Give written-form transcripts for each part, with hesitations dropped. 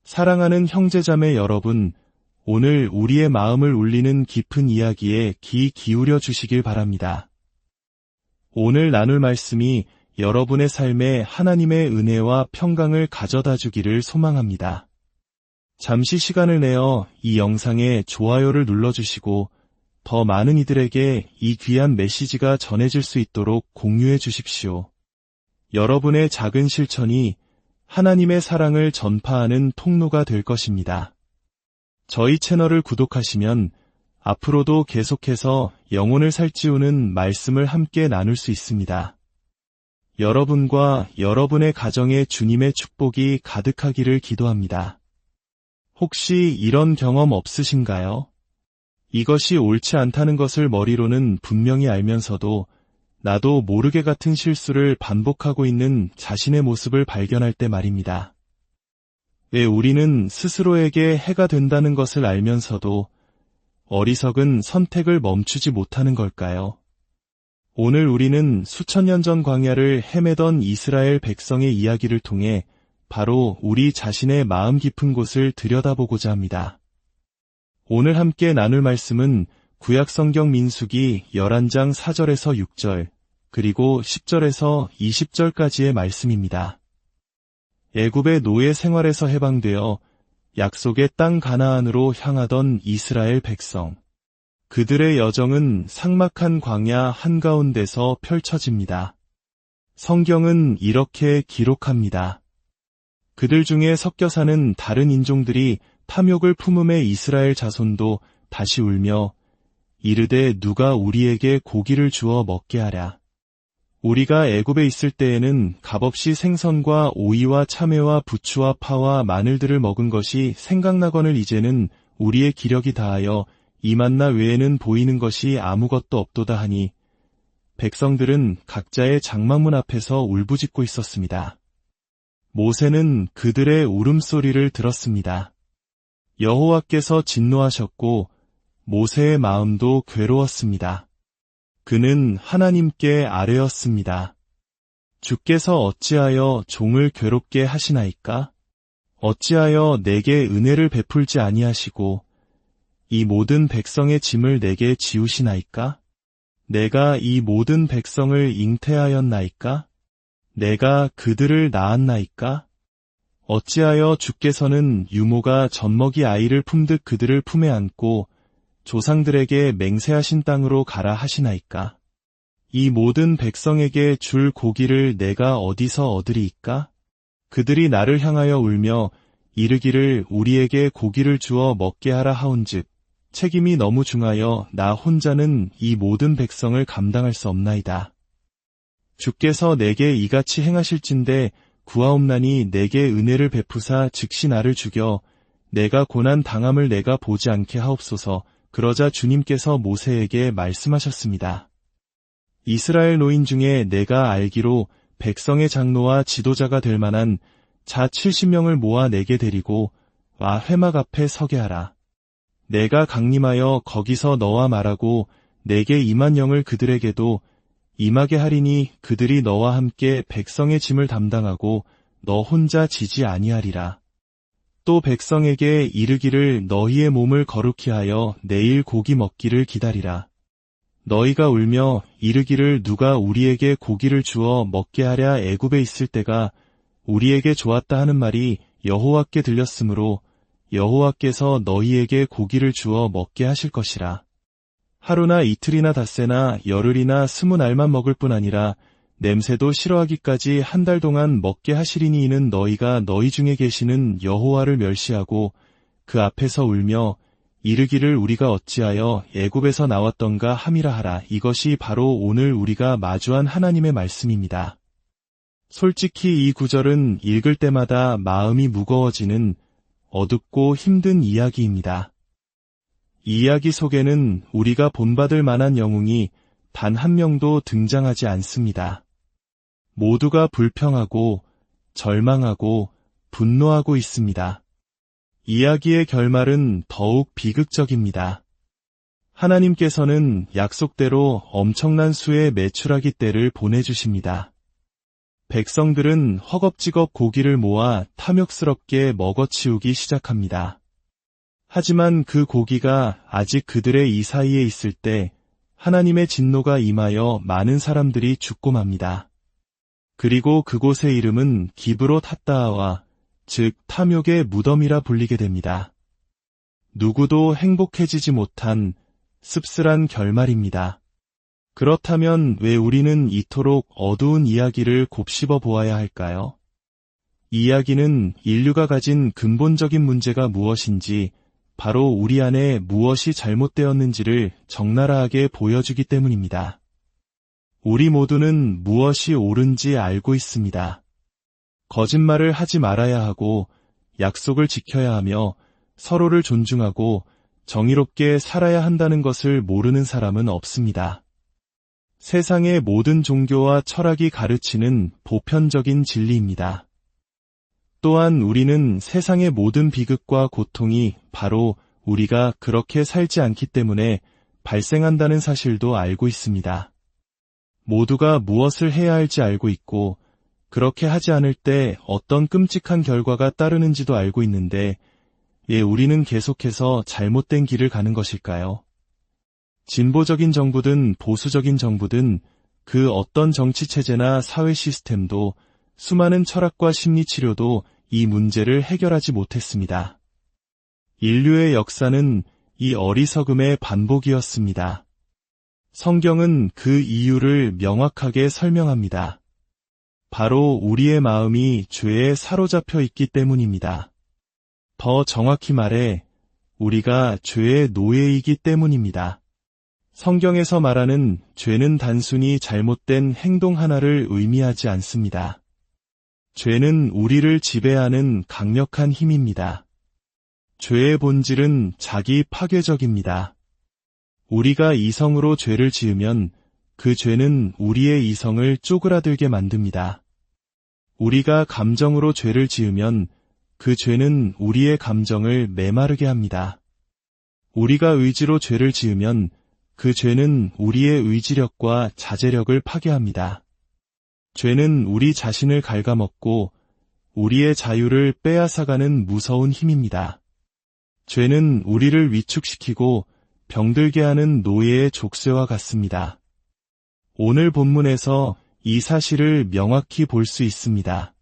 사랑하는 형제자매 여러분, 오늘 우리의 마음을 울리는 깊은 이야기에 귀 기울여 주시길 바랍니다. 오늘 나눌 말씀이 여러분의 삶에 하나님의 은혜와 평강을 가져다 주기를 소망합니다. 잠시 시간을 내어 이 영상에 좋아요를 눌러주시고 더 많은 이들에게 이 귀한 메시지가 전해질 수 있도록 공유해 주십시오. 여러분의 작은 실천이 하나님의 사랑을 전파하는 통로가 될 것입니다. 저희 채널을 구독하시면 앞으로도 계속해서 영혼을 살찌우는 말씀을 함께 나눌 수 있습니다. 여러분과 여러분의 가정에 주님의 축복이 가득하기를 기도합니다. 혹시 이런 경험 없으신가요? 이것이 옳지 않다는 것을 머리로는 분명히 알면서도 나도 모르게 같은 실수를 반복하고 있는 자신의 모습을 발견할 때 말입니다. 왜 우리는 스스로에게 해가 된다는 것을 알면서도 어리석은 선택을 멈추지 못하는 걸까요? 오늘 우리는 수천 년 전 광야를 헤매던 이스라엘 백성의 이야기를 통해 바로 우리 자신의 마음 깊은 곳을 들여다보고자 합니다. 오늘 함께 나눌 말씀은 구약성경 민수기 11장 4절에서 6절, 그리고 10절에서 20절까지의 말씀입니다. 애굽의 노예 생활에서 해방되어 약속의 땅 가나안으로 향하던 이스라엘 백성. 그들의 여정은 삭막한 광야 한가운데서 펼쳐집니다. 성경은 이렇게 기록합니다. 그들 중에 섞여 사는 다른 인종들이 탐욕을 품음에 이스라엘 자손도 다시 울며 이르되 누가 우리에게 고기를 주어 먹게 하랴. 우리가 애굽에 있을 때에는 값없이 생선과 오이와 참외와 부추와 파와 마늘들을 먹은 것이 생각나거늘 이제는 우리의 기력이 다하여 이 만나 외에는 보이는 것이 아무것도 없도다 하니 백성들은 각자의 장막문 앞에서 울부짖고 있었습니다. 모세는 그들의 울음소리를 들었습니다. 여호와께서 진노하셨고 모세의 마음도 괴로웠습니다. 그는 하나님께 아뢰었습니다. 주께서 어찌하여 종을 괴롭게 하시나이까? 어찌하여 내게 은혜를 베풀지 아니하시고 이 모든 백성의 짐을 내게 지우시나이까? 내가 이 모든 백성을 잉태하였나이까? 내가 그들을 낳았나이까? 어찌하여 주께서는 유모가 젖먹이 아이를 품듯 그들을 품에 안고 조상들에게 맹세하신 땅으로 가라 하시나이까? 이 모든 백성에게 줄 고기를 내가 어디서 얻으리이까? 그들이 나를 향하여 울며 이르기를 우리에게 고기를 주어 먹게 하라 하온즉 책임이 너무 중하여 나 혼자는 이 모든 백성을 감당할 수 없나이다. 주께서 내게 이같이 행하실진대 구하옵나니 내게 은혜를 베푸사 즉시 나를 죽여 내가 고난 당함을 내가 보지 않게 하옵소서. 그러자 주님께서 모세에게 말씀하셨습니다. 이스라엘 노인 중에 내가 알기로 백성의 장로와 지도자가 될 만한 자 70명을 모아 내게 데리고 와 회막 앞에 서게 하라. 내가 강림하여 거기서 너와 말하고 내게 임한 영을 그들에게도 임하게 하리니 그들이 너와 함께 백성의 짐을 담당하고 너 혼자 지지 아니하리라. 또 백성에게 이르기를 너희의 몸을 거룩히 하여 내일 고기 먹기를 기다리라. 너희가 울며 이르기를 누가 우리에게 고기를 주어 먹게 하랴 애굽에 있을 때가 우리에게 좋았다 하는 말이 여호와께 들렸으므로 여호와께서 너희에게 고기를 주어 먹게 하실 것이라. 하루나 이틀이나 닷새나 열흘이나 20날만 먹을 뿐 아니라 냄새도 싫어하기까지 한 달 동안 먹게 하시리니 이는 너희가 너희 중에 계시는 여호와를 멸시하고 그 앞에서 울며 이르기를 우리가 어찌하여 애굽에서 나왔던가 함이라 하라. 이것이 바로 오늘 우리가 마주한 하나님의 말씀입니다. 솔직히 이 구절은 읽을 때마다 마음이 무거워지는 어둡고 힘든 이야기입니다. 이 이야기 속에는 우리가 본받을 만한 영웅이 단 한 명도 등장하지 않습니다. 모두가 불평하고 절망하고 분노하고 있습니다. 이야기의 결말은 더욱 비극적입니다. 하나님께서는 약속대로 엄청난 수의 메추라기 떼를 보내주십니다. 백성들은 허겁지겁 고기를 모아 탐욕스럽게 먹어치우기 시작합니다. 하지만 그 고기가 아직 그들의 이 사이에 있을 때 하나님의 진노가 임하여 많은 사람들이 죽고 맙니다. 그리고 그곳의 이름은 기브롯 핫다아와 즉 탐욕의 무덤이라 불리게 됩니다. 누구도 행복해지지 못한 씁쓸한 결말입니다. 그렇다면 왜 우리는 이토록 어두운 이야기를 곱씹어 보아야 할까요? 이 이야기는 인류가 가진 근본적인 문제가 무엇인지, 바로 우리 안에 무엇이 잘못되었는지를 적나라하게 보여주기 때문입니다. 우리 모두는 무엇이 옳은지 알고 있습니다. 거짓말을 하지 말아야 하고 약속을 지켜야 하며 서로를 존중하고 정의롭게 살아야 한다는 것을 모르는 사람은 없습니다. 세상의 모든 종교와 철학이 가르치는 보편적인 진리입니다. 또한 우리는 세상의 모든 비극과 고통이 바로 우리가 그렇게 살지 않기 때문에 발생한다는 사실도 알고 있습니다. 모두가 무엇을 해야 할지 알고 있고 그렇게 하지 않을 때 어떤 끔찍한 결과가 따르는지도 알고 있는데 왜 우리는 계속해서 잘못된 길을 가는 것일까요? 진보적인 정부든 보수적인 정부든 그 어떤 정치체제나 사회 시스템도 수많은 철학과 심리치료도 이 문제를 해결하지 못했습니다. 인류의 역사는 이 어리석음의 반복이었습니다. 성경은 그 이유를 명확하게 설명합니다. 바로 우리의 마음이 죄에 사로잡혀 있기 때문입니다. 더 정확히 말해 우리가 죄의 노예이기 때문입니다. 성경에서 말하는 죄는 단순히 잘못된 행동 하나를 의미하지 않습니다. 죄는 우리를 지배하는 강력한 힘입니다. 죄의 본질은 자기 파괴적입니다. 우리가 이성으로 죄를 지으면 그 죄는 우리의 이성을 쪼그라들게 만듭니다. 우리가 감정으로 죄를 지으면 그 죄는 우리의 감정을 메마르게 합니다. 우리가 의지로 죄를 지으면 그 죄는 우리의 의지력과 자제력을 파괴합니다. 죄는 우리 자신을 갉아먹고 우리의 자유를 빼앗아가는 무서운 힘입니다. 죄는 우리를 위축시키고 병들게 하는 노예의 족쇄와 같습니다. 오늘 본문에서 이 사실을 명확히 볼 수 있습니다.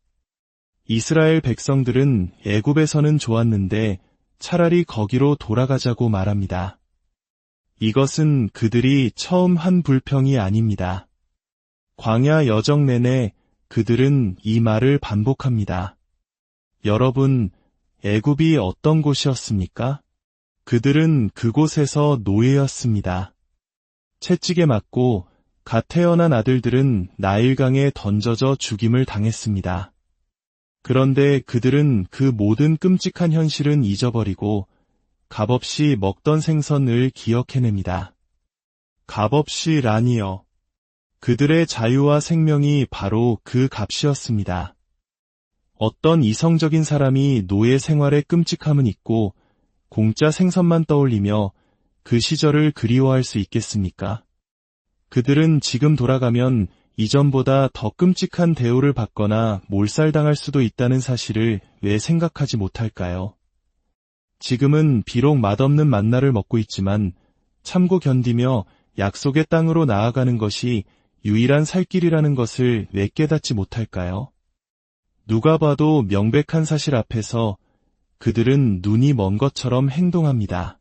이스라엘 백성들은 애굽에서는 좋았는데 차라리 거기로 돌아가자고 말합니다. 이것은 그들이 처음 한 불평이 아닙니다. 광야 여정 내내 그들은 이 말을 반복합니다. 여러분, 애굽이 어떤 곳이었습니까? 그들은 그곳에서 노예였습니다. 채찍에 맞고 갓 태어난 아들들은 나일강에 던져져 죽임을 당했습니다. 그런데 그들은 그 모든 끔찍한 현실은 잊어버리고 값없이 먹던 생선을 기억해냅니다. 값없이라니요. 그들의 자유와 생명이 바로 그 값이었습니다. 어떤 이성적인 사람이 노예 생활의 끔찍함은 잊고 공짜 생선만 떠올리며 그 시절을 그리워할 수 있겠습니까? 그들은 지금 돌아가면 이전보다 더 끔찍한 대우를 받거나 몰살당할 수도 있다는 사실을 왜 생각하지 못할까요? 지금은 비록 맛없는 만나를 먹고 있지만 참고 견디며 약속의 땅으로 나아가는 것이 유일한 살 길이라는 것을 왜 깨닫지 못할까요? 누가 봐도 명백한 사실 앞에서 그들은 눈이 먼 것처럼 행동합니다.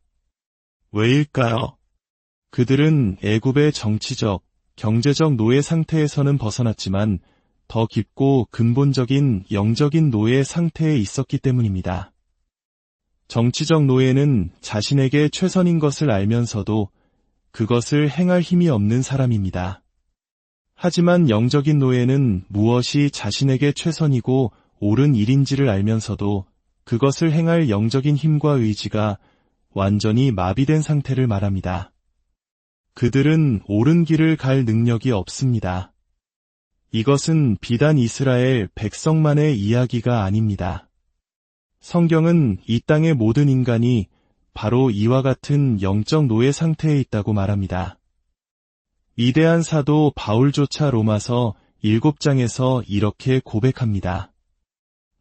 왜일까요? 그들은 애굽의 정치적, 경제적 노예 상태에서는 벗어났지만 더 깊고 근본적인 영적인 노예 상태에 있었기 때문입니다. 정치적 노예는 자신에게 최선인 것을 알면서도 그것을 행할 힘이 없는 사람입니다. 하지만 영적인 노예는 무엇이 자신에게 최선이고 옳은 일인지를 알면서도 그것을 행할 영적인 힘과 의지가 완전히 마비된 상태를 말합니다. 그들은 옳은 길을 갈 능력이 없습니다. 이것은 비단 이스라엘 백성만의 이야기가 아닙니다. 성경은 이 땅의 모든 인간이 바로 이와 같은 영적 노예 상태에 있다고 말합니다. 위대한 사도 바울조차 로마서 7장에서 이렇게 고백합니다.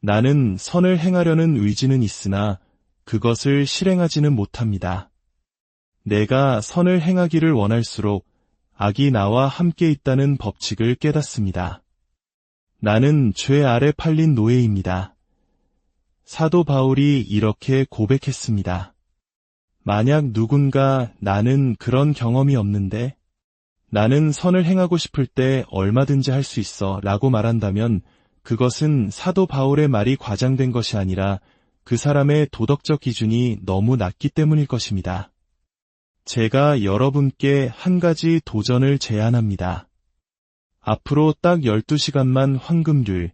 나는 선을 행하려는 의지는 있으나 그것을 실행하지는 못합니다. 내가 선을 행하기를 원할수록 악이 나와 함께 있다는 법칙을 깨닫습니다. 나는 죄 아래 팔린 노예입니다. 사도 바울이 이렇게 고백했습니다. 만약 누군가 나는 그런 경험이 없는데 나는 선을 행하고 싶을 때 얼마든지 할 수 있어 라고 말한다면 그것은 사도 바울의 말이 과장된 것이 아니라 그 사람의 도덕적 기준이 너무 낮기 때문일 것입니다. 제가 여러분께 한 가지 도전을 제안합니다. 앞으로 딱 12시간만 황금률,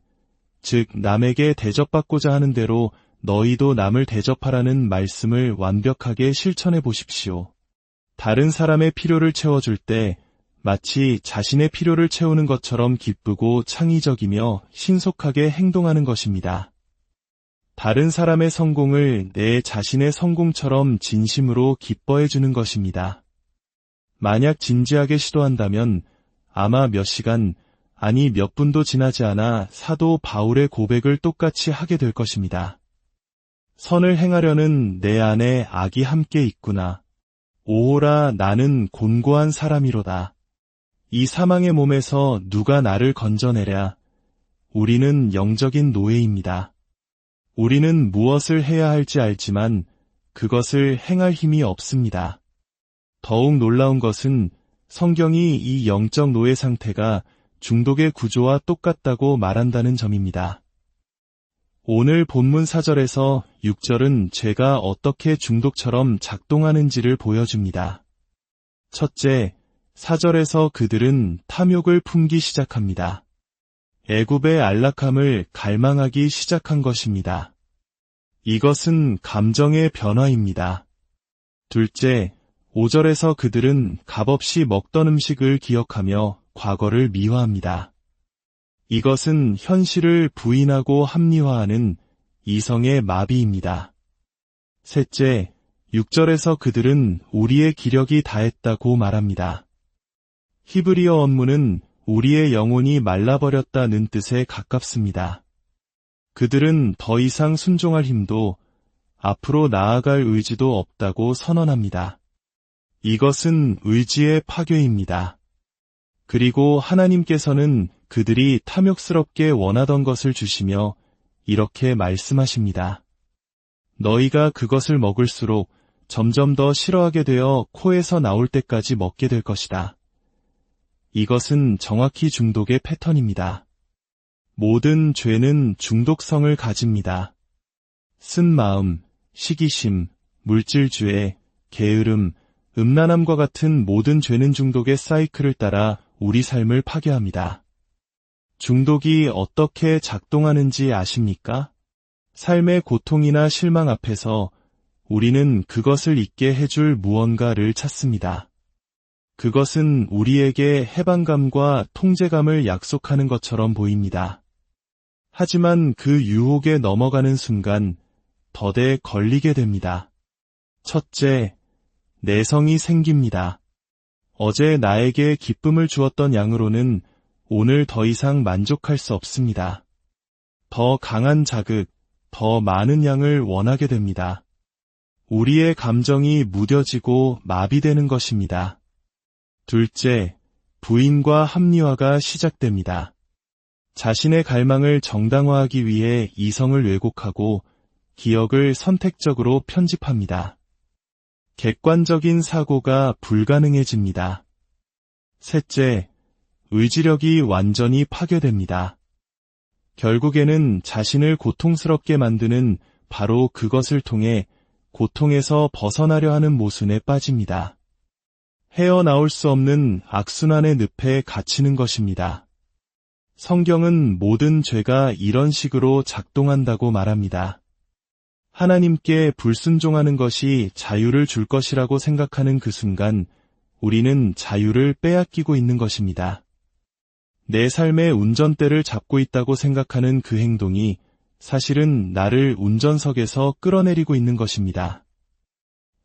즉 남에게 대접받고자 하는 대로 너희도 남을 대접하라는 말씀을 완벽하게 실천해 보십시오. 다른 사람의 필요를 채워줄 때 마치 자신의 필요를 채우는 것처럼 기쁘고 창의적이며 신속하게 행동하는 것입니다. 다른 사람의 성공을 내 자신의 성공처럼 진심으로 기뻐해 주는 것입니다. 만약 진지하게 시도한다면 아마 몇 시간, 아니 몇 분도 지나지 않아 사도 바울의 고백을 똑같이 하게 될 것입니다. 선을 행하려는 내 안에 악이 함께 있구나. 오호라 나는 곤고한 사람이로다. 이 사망의 몸에서 누가 나를 건져내랴. 우리는 영적인 노예입니다. 우리는 무엇을 해야 할지 알지만 그것을 행할 힘이 없습니다. 더욱 놀라운 것은 성경이 이 영적 노예 상태가 중독의 구조와 똑같다고 말한다는 점입니다. 오늘 본문 4절에서 6절은 죄가 어떻게 중독처럼 작동하는지를 보여줍니다. 첫째, 4절에서 그들은 탐욕을 품기 시작합니다. 애굽의 안락함을 갈망하기 시작한 것입니다. 이것은 감정의 변화입니다. 둘째, 5절에서 그들은 값없이 먹던 음식을 기억하며 과거를 미화합니다. 이것은 현실을 부인하고 합리화하는 이성의 마비입니다. 셋째, 6절에서 그들은 우리의 기력이 다했다고 말합니다. 히브리어 원문은 우리의 영혼이 말라버렸다는 뜻에 가깝습니다. 그들은 더 이상 순종할 힘도 앞으로 나아갈 의지도 없다고 선언합니다. 이것은 의지의 파괴입니다. 그리고 하나님께서는 그들이 탐욕스럽게 원하던 것을 주시며 이렇게 말씀하십니다. 너희가 그것을 먹을수록 점점 더 싫어하게 되어 코에서 나올 때까지 먹게 될 것이다. 이것은 정확히 중독의 패턴입니다. 모든 죄는 중독성을 가집니다. 쓴마음, 시기심, 물질주의, 게으름, 음란함과 같은 모든 죄는 중독의 사이클을 따라 우리 삶을 파괴합니다. 중독이 어떻게 작동하는지 아십니까? 삶의 고통이나 실망 앞에서 우리는 그것을 잊게 해줄 무언가를 찾습니다. 그것은 우리에게 해방감과 통제감을 약속하는 것처럼 보입니다. 하지만 그 유혹에 넘어가는 순간 덫에 걸리게 됩니다. 첫째, 내성이 생깁니다. 어제 나에게 기쁨을 주었던 양으로는 오늘 더 이상 만족할 수 없습니다. 더 강한 자극, 더 많은 양을 원하게 됩니다. 우리의 감정이 무뎌지고 마비되는 것입니다. 둘째, 부인과 합리화가 시작됩니다. 자신의 갈망을 정당화하기 위해 이성을 왜곡하고 기억을 선택적으로 편집합니다. 객관적인 사고가 불가능해집니다. 셋째, 의지력이 완전히 파괴됩니다. 결국에는 자신을 고통스럽게 만드는 바로 그것을 통해 고통에서 벗어나려 하는 모순에 빠집니다. 헤어나올 수 없는 악순환의 늪에 갇히는 것입니다. 성경은 모든 죄가 이런 식으로 작동한다고 말합니다. 하나님께 불순종하는 것이 자유를 줄 것이라고 생각하는 그 순간 우리는 자유를 빼앗기고 있는 것입니다. 내 삶의 운전대를 잡고 있다고 생각하는 그 행동이 사실은 나를 운전석에서 끌어내리고 있는 것입니다.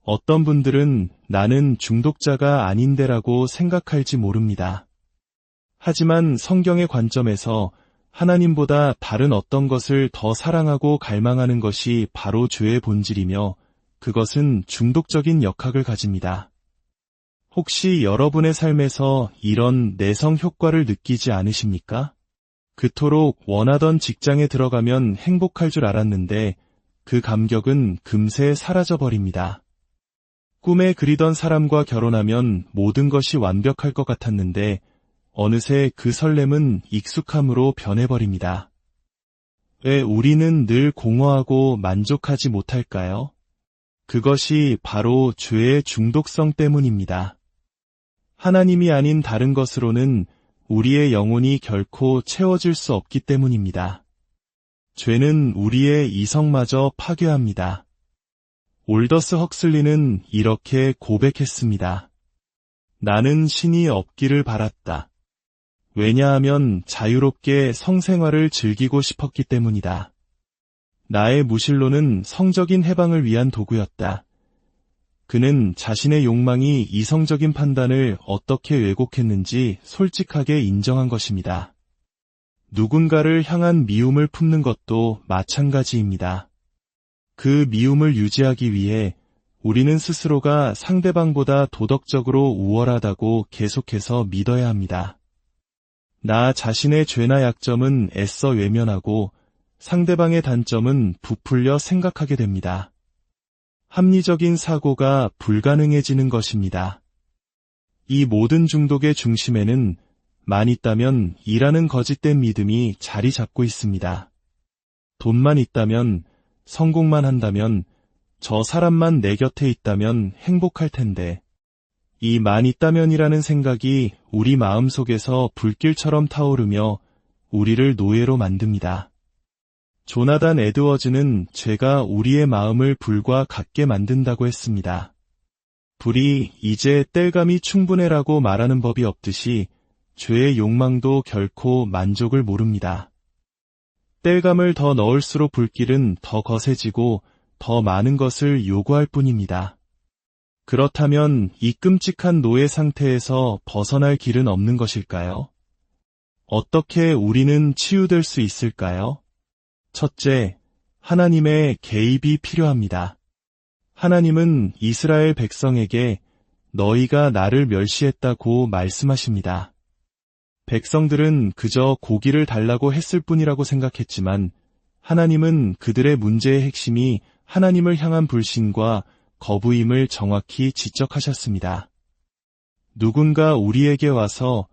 어떤 분들은 나는 중독자가 아닌데라고 생각할지 모릅니다. 하지만 성경의 관점에서 하나님보다 다른 어떤 것을 더 사랑하고 갈망하는 것이 바로 죄의 본질이며 그것은 중독적인 역학을 가집니다. 혹시 여러분의 삶에서 이런 내성 효과를 느끼지 않으십니까? 그토록 원하던 직장에 들어가면 행복할 줄 알았는데 그 감격은 금세 사라져버립니다. 꿈에 그리던 사람과 결혼하면 모든 것이 완벽할 것 같았는데 어느새 그 설렘은 익숙함으로 변해버립니다. 왜 우리는 늘 공허하고 만족하지 못할까요? 그것이 바로 죄의 중독성 때문입니다. 하나님이 아닌 다른 것으로는 우리의 영혼이 결코 채워질 수 없기 때문입니다. 죄는 우리의 이성마저 파괴합니다. 올더스 헉슬리는 이렇게 고백했습니다. 나는 신이 없기를 바랐다. 왜냐하면 자유롭게 성생활을 즐기고 싶었기 때문이다. 나의 무신론은 성적인 해방을 위한 도구였다. 그는 자신의 욕망이 이성적인 판단을 어떻게 왜곡했는지 솔직하게 인정한 것입니다. 누군가를 향한 미움을 품는 것도 마찬가지입니다. 그 미움을 유지하기 위해 우리는 스스로가 상대방보다 도덕적으로 우월하다고 계속해서 믿어야 합니다. 나 자신의 죄나 약점은 애써 외면하고 상대방의 단점은 부풀려 생각하게 됩니다. 합리적인 사고가 불가능해지는 것입니다. 이 모든 중독의 중심에는 만 있다면 이라는 거짓된 믿음이 자리 잡고 있습니다. 돈만 있다면, 성공만 한다면, 저 사람만 내 곁에 있다면 행복할 텐데, 이 만 있다면이라는 생각이 우리 마음속에서 불길처럼 타오르며 우리를 노예로 만듭니다. 조나단 에드워즈는 죄가 우리의 마음을 불과 같게 만든다고 했습니다. 불이 이제 땔감이 충분해라고 말하는 법이 없듯이 죄의 욕망도 결코 만족을 모릅니다. 땔감을 더 넣을수록 불길은 더 거세지고 더 많은 것을 요구할 뿐입니다. 그렇다면 이 끔찍한 노예 상태에서 벗어날 길은 없는 것일까요? 어떻게 우리는 치유될 수 있을까요? 첫째, 하나님의 개입이 필요합니다. 하나님은 이스라엘 백성에게 너희가 나를 멸시했다고 말씀하십니다. 백성들은 그저 고기를 달라고 했을 뿐이라고 생각했지만 하나님은 그들의 문제의 핵심이 하나님을 향한 불신과 거부임을 정확히 지적하셨습니다. 누군가 우리에게 와서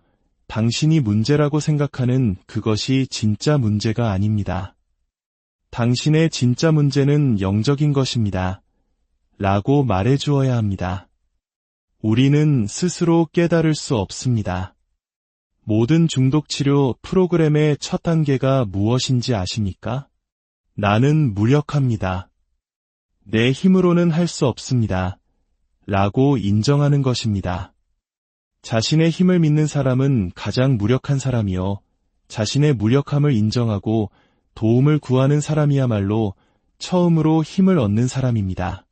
당신이 문제라고 생각하는 그것이 진짜 문제가 아닙니다. 당신의 진짜 문제는 영적인 것입니다. 라고 말해 주어야 합니다. 우리는 스스로 깨달을 수 없습니다. 모든 중독치료 프로그램의 첫 단계가 무엇인지 아십니까? 나는 무력합니다. 내 힘으로는 할 수 없습니다. 라고 인정하는 것입니다. 자신의 힘을 믿는 사람은 가장 무력한 사람이요. 자신의 무력함을 인정하고 도움을 구하는 사람이야말로 처음으로 힘을 얻는 사람입니다.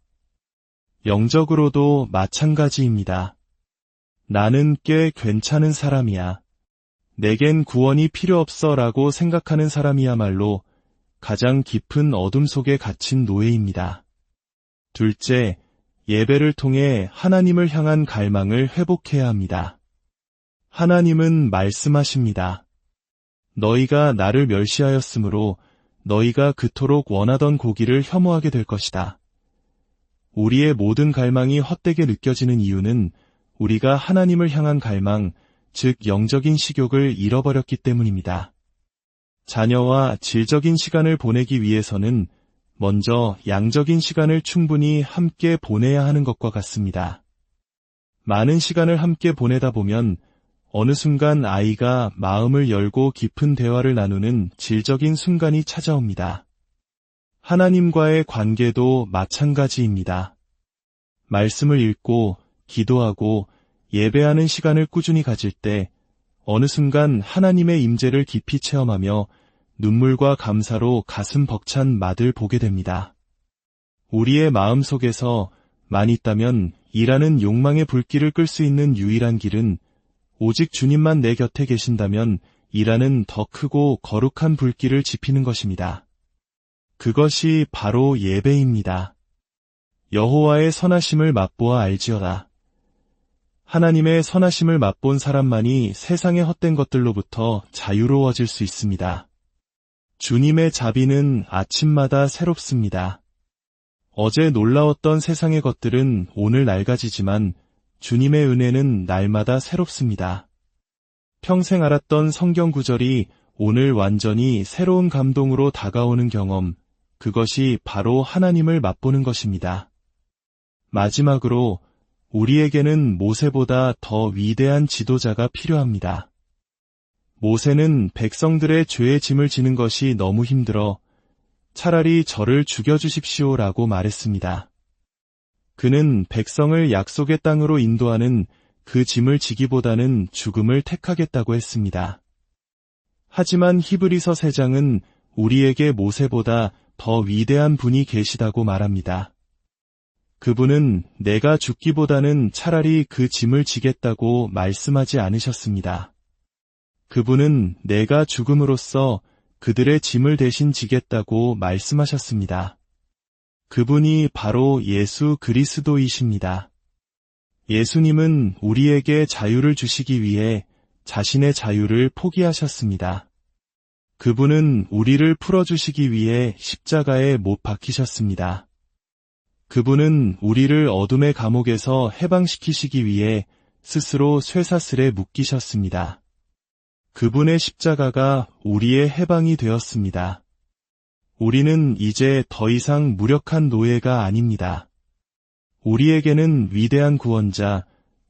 영적으로도 마찬가지입니다. 나는 꽤 괜찮은 사람이야. 내겐 구원이 필요 없어 라고 생각하는 사람이야말로 가장 깊은 어둠 속에 갇힌 노예입니다. 둘째, 예배를 통해 하나님을 향한 갈망을 회복해야 합니다. 하나님은 말씀하십니다. 너희가 나를 멸시하였으므로 너희가 그토록 원하던 고기를 혐오하게 될 것이다. 우리의 모든 갈망이 헛되게 느껴지는 이유는 우리가 하나님을 향한 갈망, 즉 영적인 식욕을 잃어버렸기 때문입니다. 자녀와 질적인 시간을 보내기 위해서는 먼저 양적인 시간을 충분히 함께 보내야 하는 것과 같습니다. 많은 시간을 함께 보내다 보면 어느 순간 아이가 마음을 열고 깊은 대화를 나누는 질적인 순간이 찾아옵니다. 하나님과의 관계도 마찬가지입니다. 말씀을 읽고 기도하고 예배하는 시간을 꾸준히 가질 때 어느 순간 하나님의 임재를 깊이 체험하며 눈물과 감사로 가슴 벅찬 맛을 보게 됩니다. 우리의 마음 속에서 만 있다면 이라는 욕망의 불길을 끌 수 있는 유일한 길은 오직 주님만 내 곁에 계신다면 이라는 더 크고 거룩한 불길을 지피는 것입니다. 그것이 바로 예배입니다. 여호와의 선하심을 맛보아 알지어다. 하나님의 선하심을 맛본 사람만이 세상의 헛된 것들로부터 자유로워질 수 있습니다. 주님의 자비는 아침마다 새롭습니다. 어제 놀라웠던 세상의 것들은 오늘 낡아지지만 주님의 은혜는 날마다 새롭습니다. 평생 알았던 성경 구절이 오늘 완전히 새로운 감동으로 다가오는 경험, 그것이 바로 하나님을 맛보는 것입니다. 마지막으로 우리에게는 모세보다 더 위대한 지도자가 필요합니다. 모세는 백성들의 죄의 짐을 지는 것이 너무 힘들어 차라리 저를 죽여주십시오라고 말했습니다. 그는 백성을 약속의 땅으로 인도하는 그 짐을 지기보다는 죽음을 택하겠다고 했습니다. 하지만 히브리서 3장은 우리에게 모세보다 더 위대한 분이 계시다고 말합니다. 그분은 내가 죽기보다는 차라리 그 짐을 지겠다고 말씀하지 않으셨습니다. 그분은 내가 죽음으로써 그들의 짐을 대신 지겠다고 말씀하셨습니다. 그분이 바로 예수 그리스도이십니다. 예수님은 우리에게 자유를 주시기 위해 자신의 자유를 포기하셨습니다. 그분은 우리를 풀어주시기 위해 십자가에 못 박히셨습니다. 그분은 우리를 어둠의 감옥에서 해방시키시기 위해 스스로 쇠사슬에 묶이셨습니다. 그분의 십자가가 우리의 해방이 되었습니다. 우리는 이제 더 이상 무력한 노예가 아닙니다. 우리에게는 위대한 구원자,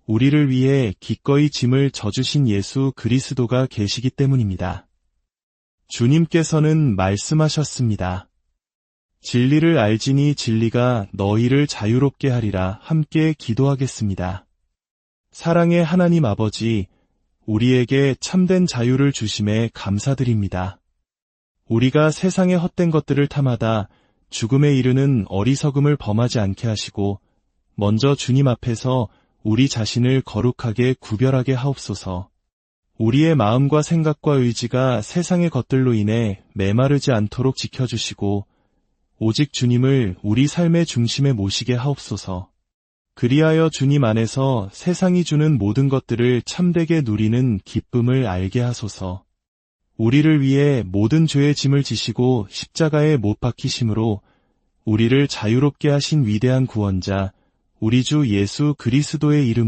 우리를 위해 기꺼이 짐을 져주신 예수 그리스도가 계시기 때문입니다. 주님께서는 말씀하셨습니다. 진리를 알지니 진리가 너희를 자유롭게 하리라. 함께 기도하겠습니다. 사랑의 하나님 아버지, 우리에게 참된 자유를 주심에 감사드립니다. 우리가 세상의 헛된 것들을 탐하다 죽음에 이르는 어리석음을 범하지 않게 하시고 먼저 주님 앞에서 우리 자신을 거룩하게 구별하게 하옵소서. 우리의 마음과 생각과 의지가 세상의 것들로 인해 메마르지 않도록 지켜주시고 오직 주님을 우리 삶의 중심에 모시게 하옵소서. 그리하여 주님 안에서 세상이 주는 모든 것들을 참되게 누리는 기쁨을 알게 하소서. 우리를 위해 모든 죄의 짐을 지시고 십자가에 못 박히심으로 우리를 자유롭게 하신 위대한 구원자, 우리 주 예수 그리스도의 이름으로